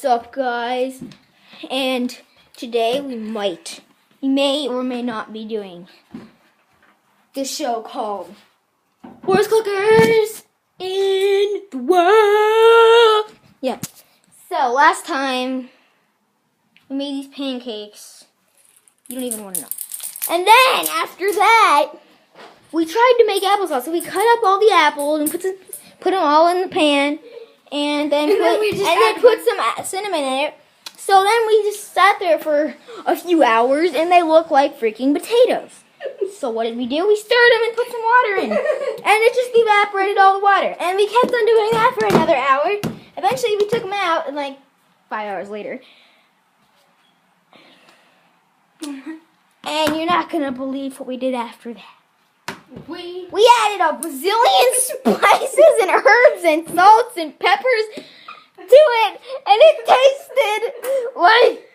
What's up, guys? And today we may or may not be doing this show called Worst Cookers in the World. Yeah. So last time we made these pancakes. You don't even want to know. And then after that, we tried to make applesauce. So we cut up all the apples and put them all in the pan. And then put some cinnamon in it. So then we just sat there for a few hours, and they look like freaking potatoes. So what did we do? We stirred them and put some water in, and it just evaporated all the water. And we kept on doing that for another hour. Eventually, we took them out, and like 5 hours later. And you're not gonna believe what we did after that. We added a bazillion spices and herbs and salts and peppers to it, and it tasted like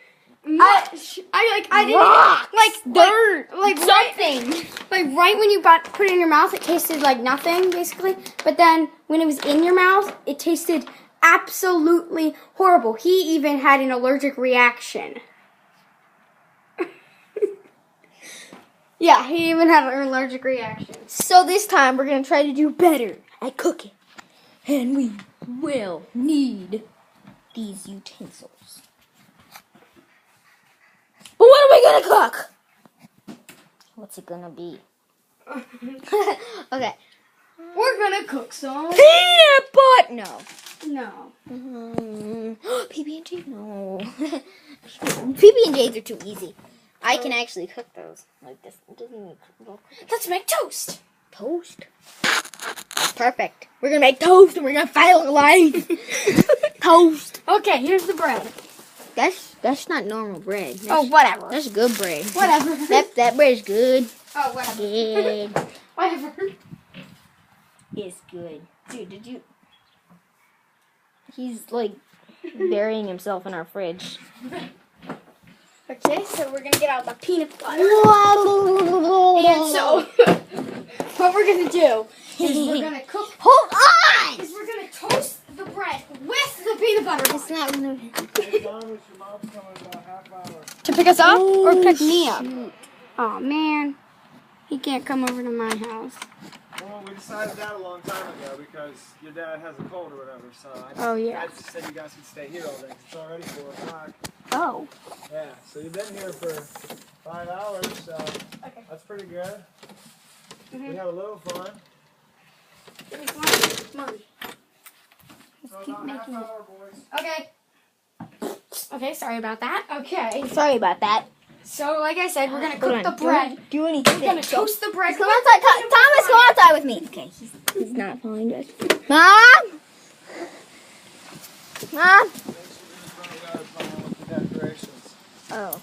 dirt, like something. Right when you put it in your mouth, it tasted like nothing, basically. But then when it was in your mouth, it tasted absolutely horrible. He even had an allergic reaction. Yeah, he even had an allergic reaction. So this time we're gonna try to do better at cooking, and we will need these utensils. But what are we gonna cook? What's it gonna be? Okay. We're gonna cook some peanut butter. No. No. PB&J. No. PB&Js are too easy. I can actually cook those like this. It doesn't need to. Let's make toast. Toast. Perfect. We're gonna make toast and we're gonna fail in life. Toast. Okay, here's the bread. That's not normal bread. Whatever. That's good bread. Whatever. That bread is good. Oh, whatever. Good. Whatever. It's good. Dude, did you? He's like burying himself in our fridge. Okay, so we're gonna get out the peanut butter. And And so, what we're gonna do is we're gonna cook. Hold on! Is we're gonna toast the bread with the peanut butter. It's not gonna. To pick us up or pick me up? Shoot. Oh man, he can't come over to my house. Well, we decided that a long time ago because your dad has a cold or whatever, so Oh, yeah. I just said you guys could stay here all day 'cause it's already 4 o'clock. Oh. Yeah, so you've been here for 5 hours, so that's pretty good. We have a little fun. Give me one. So about half hour, boys. Okay. Okay, sorry about that. Okay. Sorry about that. So, like I said, we're gonna cook the bread. Do anything. We're gonna toast the bread. Come outside, Thomas. Come outside with me. Okay, he's not following us. Mom. Mom. Oh.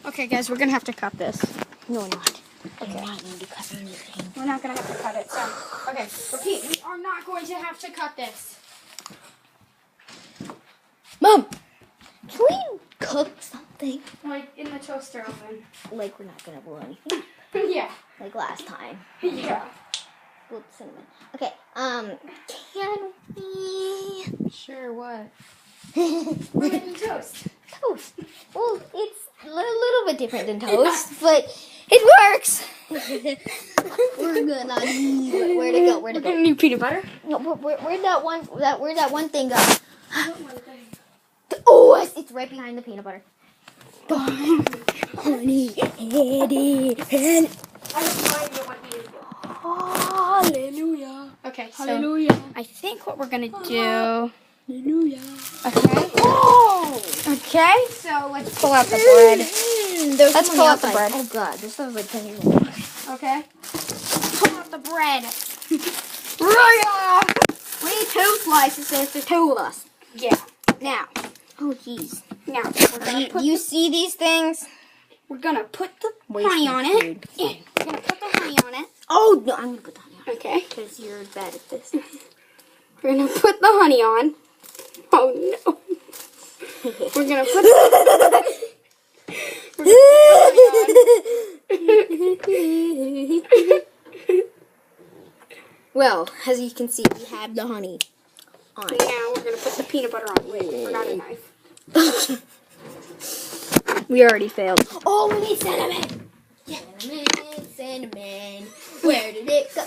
Okay, guys, we're gonna have to cut this. No, we're not. Okay. We're not going to cut anything. We're not gonna have to cut it. So, okay, repeat. We are not going to have to cut this. Mom, can we cook something? Like in the toaster oven. Like we're not gonna blow anything. Yeah. Like last time. Yeah. Blow the cinnamon. Okay. Can we? Sure. What? We're making toast. Toast. Well, it's a little bit different than toast, but it works. We're gonna need. Where'd it go? Where'd it We're go? gonna need peanut butter. No, where'd that one thing go? Oh, it's right behind the peanut butter. Honey, Eddie, and hallelujah. Okay, so Hallelujah. I think what we're gonna do. Hallelujah. Okay. Oh. Okay. So let's pull out the bread. Let's pull out the bread. Oh God, this sounds like 10 years old. Okay. Pull out the bread. We need 2 slices since there's 2 of us. Yeah. Now. Oh jeez. Now we're gonna Do you see these things? We're gonna put the Wasting honey on it. food. Yeah. We're gonna put the honey on it. Oh no, I'm gonna put the honey on. Okay. Because you're bad at this. We're gonna put the honey on. Oh no. We're gonna put the honey on. Well, as you can see, we have the honey on. Now we're gonna put the peanut butter on. Wait, I forgot a knife. We already failed. Oh, we need cinnamon. Cinnamon, cinnamon. Where did it go?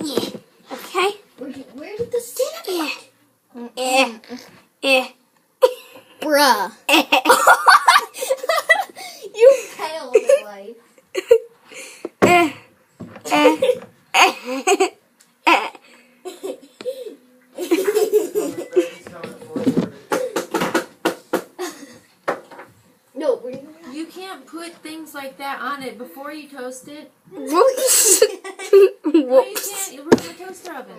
Yeah. Okay. Where did the cinnamon? Bruh. You failed in life. No, You can't put things like that on it before you toast it. Whoops. No, you Whoops. can't. We're in the toaster oven.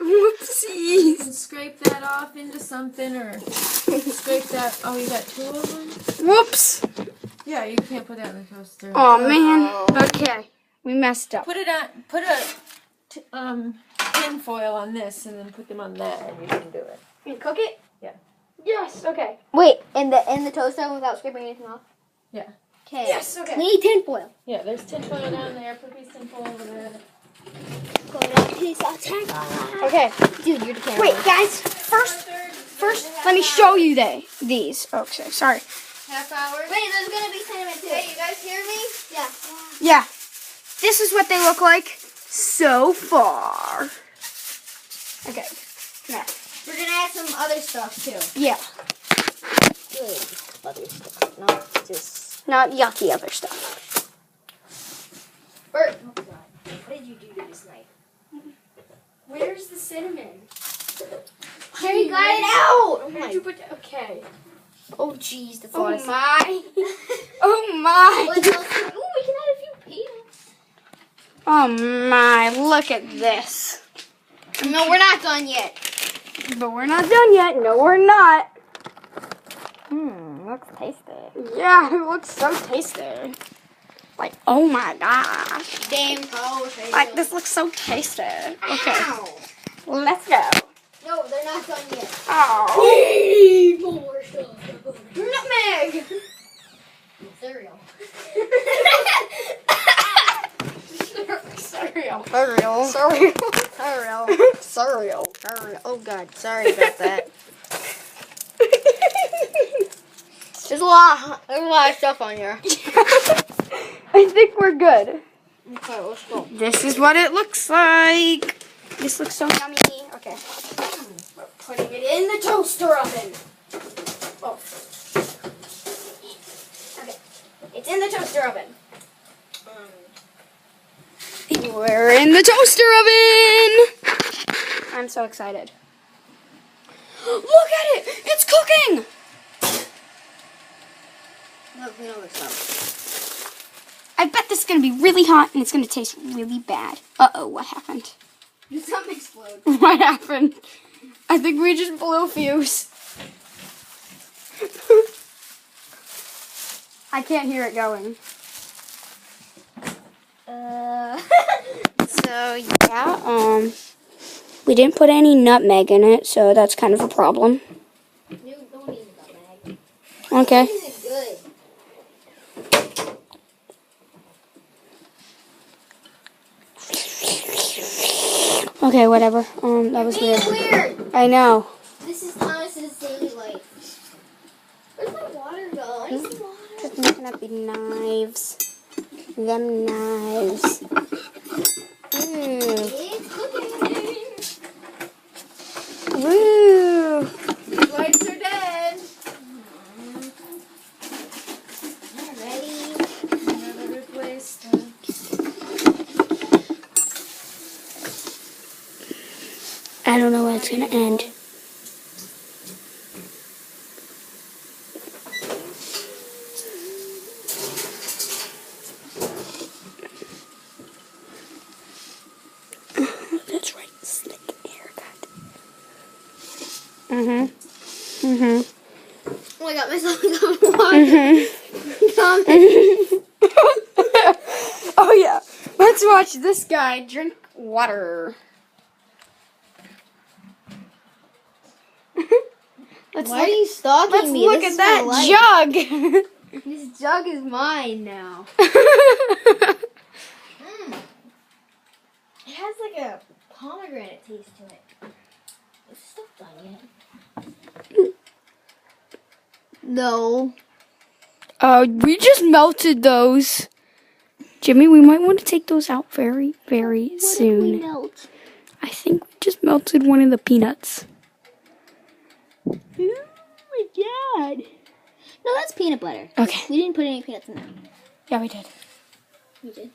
You Whoopsies. can scrape that off into something or scrape that. Oh, you got 2 of them? Whoops. Yeah, you can't put that in the toaster. Oh man. Okay. We messed up. Put it on. Put a tin foil on this, and then put them on that, and you can do it. You cook it? Yeah. Yes. Okay. Wait, in the toaster oven without scraping anything off? Yeah. Okay. Yes. Okay. We need tin foil. Yeah, there's tin foil down there. Put these tin foil over there. Okay. Dude, you're the camera. Wait, guys. First, let me show you these. Okay. Sorry. Half hour. Wait, there's gonna be cinnamon too. Hey, you guys hear me? Yeah. Yeah. This is what they look like so far. Okay. Now. We're gonna add some other stuff too. Yeah. Good other stuff, not just. Not yucky other stuff. Bert. Oh God. What did you do to this knife? Where's the cinnamon? There you got it out. Oh Where'd my. you put it? Okay. Oh jeez, the Oh forest. my. Oh my. What else? Ooh, we can add a few peanuts. Oh my. Look at this. No, we're not done yet. But we're not done yet. No, we're not. Looks tasty. Yeah, it looks so tasty. Like, oh my gosh. Damn toast. Like, this looks so tasty. Okay. Ow. Let's go. No, they're not done yet. Oh. More stuff. Nutmeg. Cereal. Cereal. Cereal. Cereal. Cereal. Cereal. Cereal. Oh God, sorry about that. There's a lot of stuff on here. I think we're good. Okay, let's go. This is what it looks like. This looks so yummy. Okay. We're putting it in the toaster oven. Oh. Okay. It's in the toaster oven. We're in the toaster oven. I'm so excited. Look at it. It's cooking. No, it's not. I bet this is going to be really hot and it's going to taste really bad. Uh-oh, what happened? Did something explode? What happened? I think we just blew a fuse. I can't hear it going. So, yeah, we didn't put any nutmeg in it, so that's kind of a problem. You don't need nutmeg. Okay. This is good. Okay, whatever. That was Being weird. weird. I know. This is Thomas's daily life. Where's my water go? I need some water. Just making up the knives. Them knives. It's cooking. Woo! Lights are dead. Ready? Never replace them. I don't know when it's gonna end. That's right, slick haircut. Oh my God, my stomach's on water. Oh yeah, let's watch this guy drink water. Why are you stalking Let's me? look This at is my that life. jug. This jug is mine now. It has like a pomegranate taste to it. Is this stuff done yet? No. We just melted those. Jimmy, we might want to take those out very, very soon. What did we melt? I think we just melted one of the peanuts. Oh my god. No, that's peanut butter. Okay. We didn't put any peanuts in there. Yeah, we did. You did?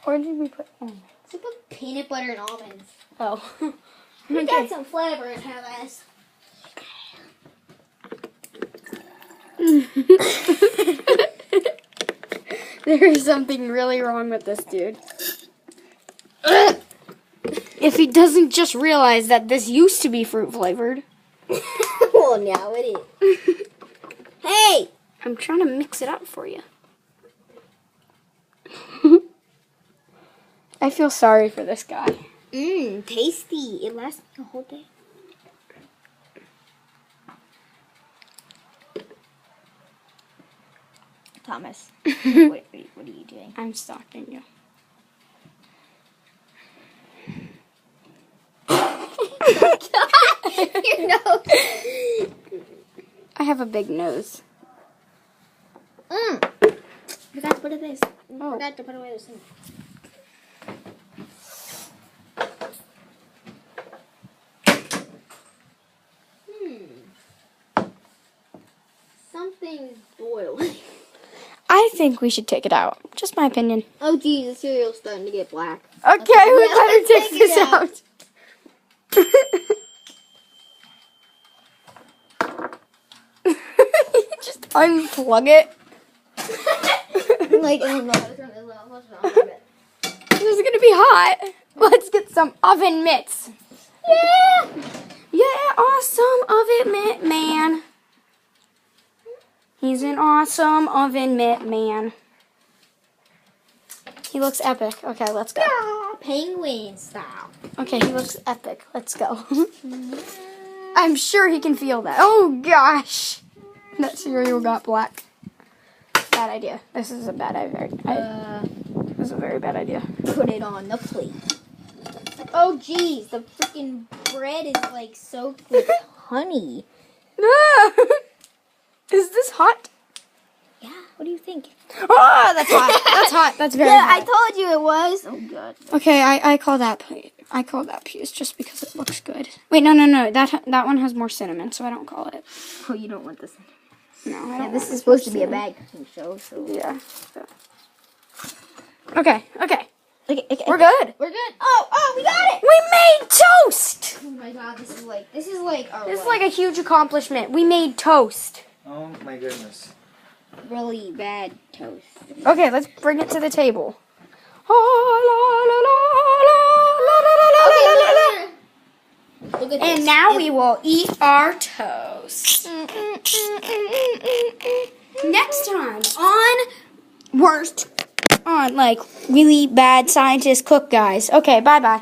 Or did we put almonds? We put peanut butter and almonds. Oh. We got some flavor in here, guys. There is something really wrong with this dude. If he doesn't just realize that this used to be fruit flavored. Well, now it is. Hey! I'm trying to mix it up for you. I feel sorry for this guy. Tasty. It lasts the whole day. Thomas, what are you doing? I'm stalking you. Your nose. I have a big nose. Forgot to put it this. Oh. Forgot to put away this thing. Something's boiling. I think we should take it out. Just my opinion. Oh, geez, the cereal's starting to get black. Okay, we Yeah, better let's take take this it out. out. Just unplug it. Like, oh no, turn this off. What's wrong with it? This is gonna be hot. Let's get some oven mitts. Yeah! Yeah, awesome oven mitt man. He's an awesome oven mitt man. He looks epic. Okay, let's go. Penguin style. Okay, he looks epic. Let's go. I'm sure he can feel that. Oh gosh. That cereal got black. Bad idea. This is a bad idea. This is a very bad idea. Put it on the plate. Oh, geez, the freaking bread is like soaked with honey. Is this hot? Yeah, what do you think? Oh, that's hot. That's hot. That's very Yeah, I hot. told you it was. Oh, God. Okay, I call that plate. I call that piece just because it looks good. Wait, no. That one has more cinnamon, so I don't call it. Oh, you don't want this. No, I don't. Yeah, this want is supposed to be a cinnamon. bag cooking show, so. Yeah. So. Okay. Okay, We're good. We're good. Oh, we got it. We made toast. Oh my God, this is like our This is like a huge accomplishment. We made toast. Oh my goodness. really bad toast. Okay, let's bring it to the table. Look at And this. now we will eat our toast. Next time on like really bad scientist cook guys. Okay, bye-bye.